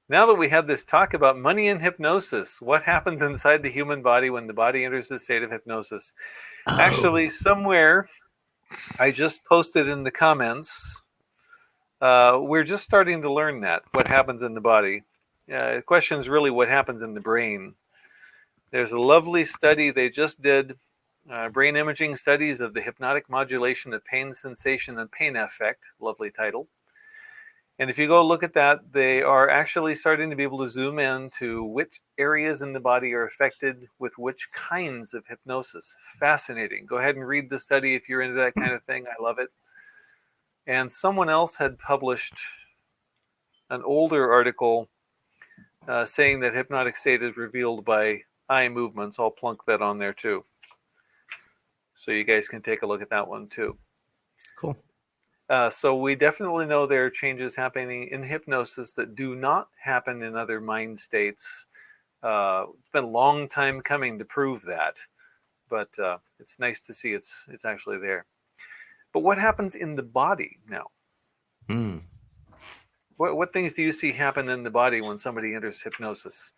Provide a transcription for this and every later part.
Now that we had this talk about money and hypnosis, what happens inside the human body when the body enters the state of hypnosis? Oh, Actually, somewhere I just posted in the comments. We're just starting to learn that what happens in the body. The question is really what happens in the brain. There's a lovely study they just did, brain imaging studies of the hypnotic modulation of pain sensation and pain affect. Lovely title. And if you go look at that, they are actually starting to be able to zoom in to which areas in the body are affected with which kinds of hypnosis. Fascinating. Go ahead and read the study if you're into that kind of thing. I love it. And someone else had published an older article saying that hypnotic state is revealed by eye movements. I'll plunk that on there too. So you guys can take a look at that one too. cool. So we definitely know there are changes happening in hypnosis that do not happen in other mind states. It's been a long time coming to prove that, but it's nice to see it's actually there. But what happens in the body now? Mm. What things do you see happen in the body when somebody enters hypnosis?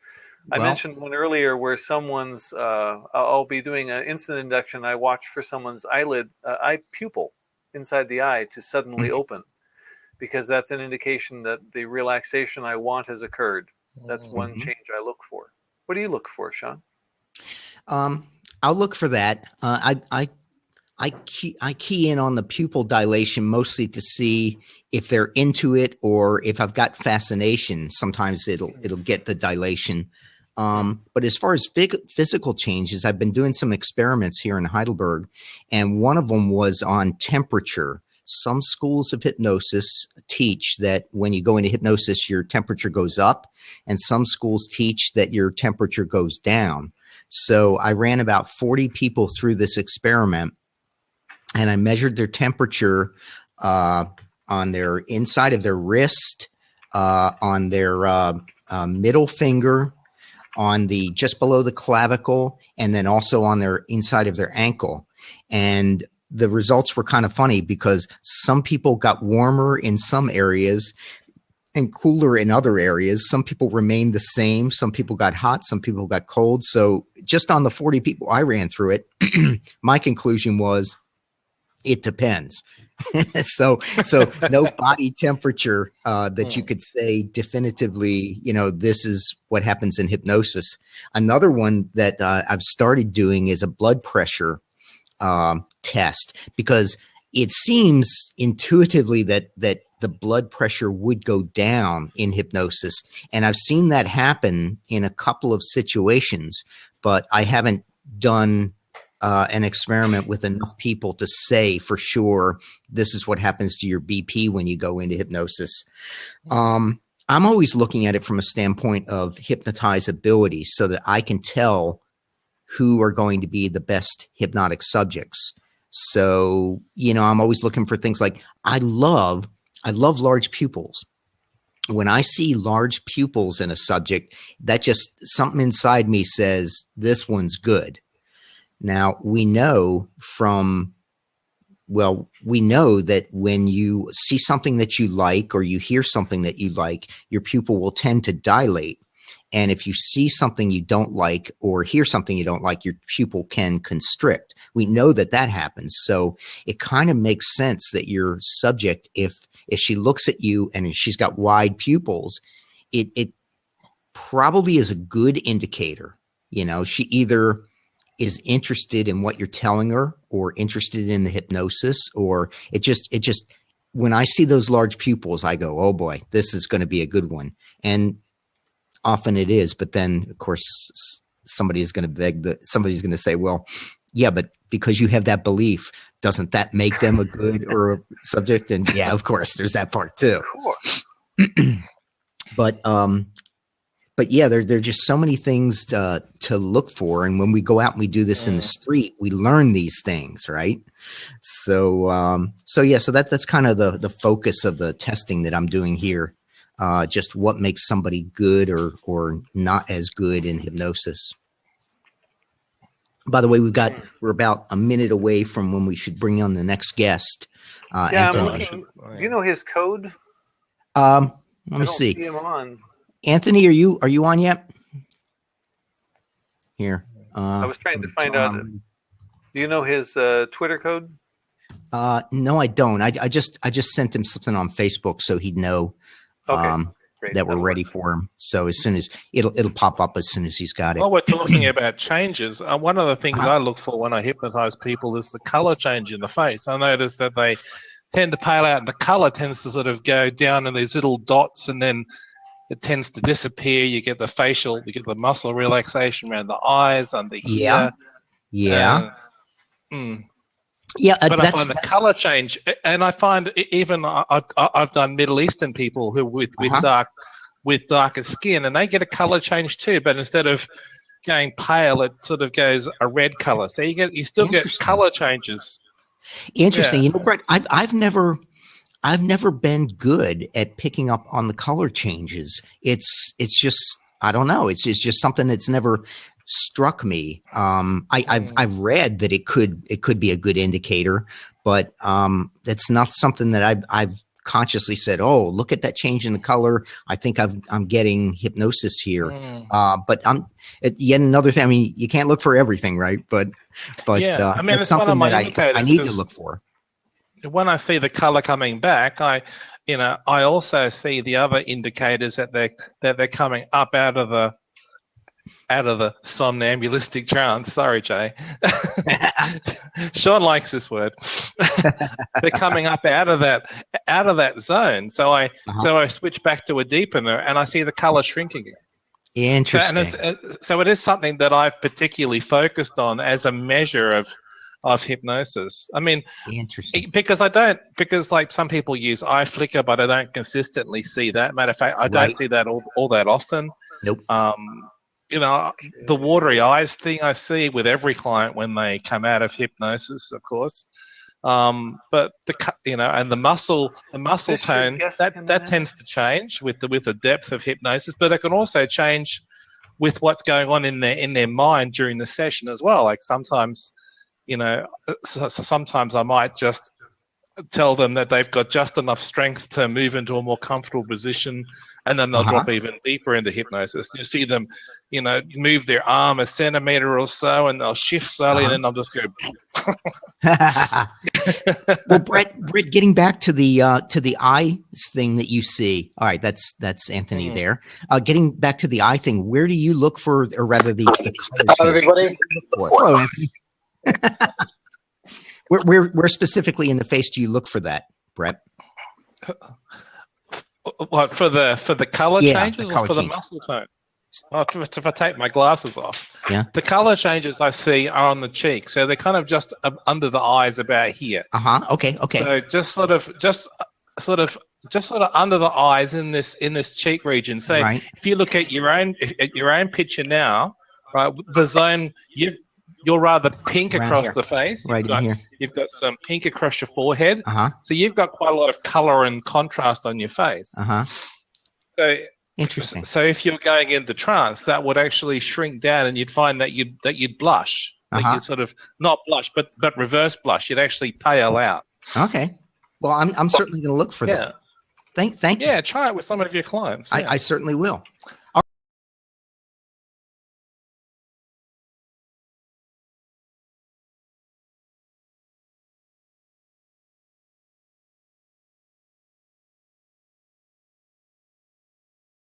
I Well, mentioned one earlier where someone's, I'll be doing an instant induction. I watch for someone's eye pupil inside the eye to suddenly open because that's an indication that the relaxation I want has occurred. That's one mhm. change I look for. What do you look for, Sean? um, I'll look for that. I key in on the pupil dilation mostly to see if they're into it or if I've got fascination. Sometimes it'll get the dilation. But as far as physical changes, I've been doing some experiments here in Heidelberg, and one of them was on temperature. Some schools of hypnosis teach that when you go into hypnosis, your temperature goes up, and some schools teach that your temperature goes down. So I ran about 40 people through this experiment, and I measured their temperature on their inside of their wrist, on their middle finger, on the just below the clavicle, and then also on their inside of their ankle. And the results were kind of funny because some people got warmer in some areas and cooler in other areas. Some people remained the same. Some people got hot. Some people got cold. So just on the 40 people I ran through it, my conclusion was it depends. so no body temperature that you could say definitively, this is what happens in hypnosis. Another one that I've started doing is a blood pressure test, because it seems intuitively that the blood pressure would go down in hypnosis. And I've seen that happen in a couple of situations, but I haven't done an experiment with enough people to say for sure this is what happens to your BP when you go into hypnosis. I'm always looking at it from a standpoint of hypnotizability so that I can tell who are going to be the best hypnotic subjects. So, I'm always looking for things like I love large pupils. When I see large pupils in a subject, that just something inside me says this one's good. Now, we know that when you see something that you like or you hear something that you like, your pupil will tend to dilate. And if you see something you don't like or hear something you don't like, your pupil can constrict. We know that happens. So it kind of makes sense that your subject, if she looks at you and she's got wide pupils, it probably is a good indicator. She either is interested in what you're telling her or interested in the hypnosis, or it just when I see those large pupils, I go, oh boy, this is going to be a good one. And often it is, but then of course somebody's going to say, well, yeah, but because you have that belief, doesn't that make them a good or a subject? And yeah, of course there's that part too. But yeah, there are just so many things to look for. And when we go out and we do this in the street, we learn these things, right? So that's kind of the focus of the testing that I'm doing here. Just what makes somebody good or not as good in hypnosis. By the way, we're about a minute away from when we should bring on the next guest. I'm looking. Do you know his code? Let me I don't see. see him on. Anthony, are you on yet? Here. I was trying to find out. Do you know his Twitter code? No, I don't. I just sent him something on Facebook so he'd know Great. that we're ready for him. So as soon as it'll pop up as soon as he's got it. While we're talking about changes, one of the things I look for when I hypnotize people is the color change in the face. I notice that they tend to pale out, and the color tends to sort of go down in these little dots, and then it tends to disappear. You get the muscle relaxation around the eyes, under here. Yeah. But I find the color change, and I find even I've done Middle Eastern people who with darker skin, and they get a color change too. But instead of going pale, it sort of goes a red color. So you still get color changes. Interesting. You know, Brett, I've never been good at picking up on the color changes. It's just, I don't know. It's just something that's never struck me. I've read that it could be a good indicator, but that's not something that I've consciously said, oh, look at that change in the color. I think I'm getting hypnosis here. But yet another thing. I mean, you can't look for everything, right? But I mean, it's something that I need to look for. When I see the color coming back, I also see the other indicators that they're coming up out of the somnambulistic trance. Sorry, Jay. Sean likes this word. They're coming up out of that zone. So I switch back to a deepener, and I see the color shrinking. Interesting. So it is something that I've particularly focused on as a measure of hypnosis. I mean, interesting. Because like some people use eye flicker, but I don't consistently see that. Matter of fact, I don't see that all that often. Nope. The watery eyes thing I see with every client when they come out of hypnosis, of course. But and the muscle tone that tends to change with the depth of hypnosis, but it can also change with what's going on in their mind during the session as well. Like sometimes, sometimes I might just tell them that they've got just enough strength to move into a more comfortable position, and then they'll drop even deeper into hypnosis. You see them, move their arm a centimeter or so, and they'll shift slowly, and then they'll just go. Well, Brett, getting back to the eye thing that you see. All right, that's Anthony there. Getting back to the eye thing, where do you look for, or rather the color? Hello, everybody. Hello, Anthony. Where specifically in the face do you look for that, Brett? What, for the color changes, or for the change. muscle tone? If I take my glasses off, the color changes I see are on the cheek, so they're kind of just under the eyes, about here. Okay. So just sort of under the eyes in this cheek region. So if you look at your own picture now, right, the zone you're rather pink across the face. You've got some pink across your forehead. So you've got quite a lot of color and contrast on your face. So interesting. So if you're going into trance, that would actually shrink down, and you'd find that you'd blush. That you'd sort of not blush, but reverse blush. You'd actually pale out. Okay. Well, I'm certainly going to look for that. Thank you. Yeah, try it with some of your clients. I certainly will.